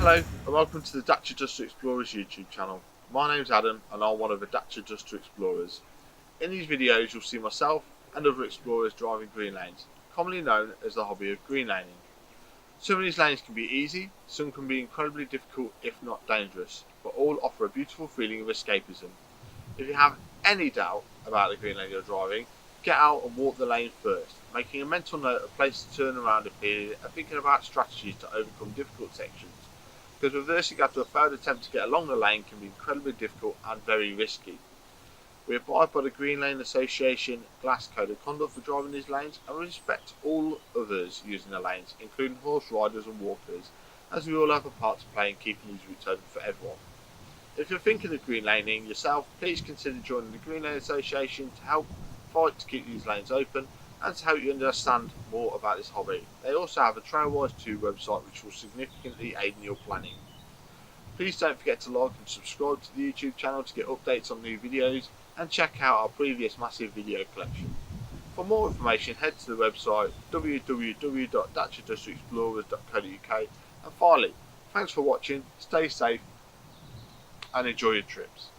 Hello and welcome to the Dacia Duster Explorers YouTube channel. My name's Adam and I'm one of the Dacia Duster Explorers. In these videos you'll see myself and other explorers driving green lanes, commonly known as the hobby of green laning. Some of these lanes can be easy, some can be incredibly difficult if not dangerous, but all offer a beautiful feeling of escapism. If you have any doubt about the green lane you're driving, get out and walk the lane first, making a mental note of places to turn around a period and thinking about strategies to overcome difficult sections, because reversing after a failed attempt to get along the lane can be incredibly difficult and very risky. We abide by the Green Lane Association Glass Code of Conduct for driving these lanes and respect all others using the lanes, including horse riders and walkers, as we all have a part to play in keeping these routes open for everyone. If you're thinking of green laning yourself, please consider joining the Green Lane Association to help fight to keep these lanes open and to help you understand more about this hobby. They also have a Trailwise 2 website which will significantly aid in your planning. Please don't forget to like and subscribe to the YouTube channel to get updates on new videos and check out our previous massive video collection. For more information head to the website www.daciadusterexplorers.co.uk, and finally, thanks for watching, stay safe and enjoy your trips.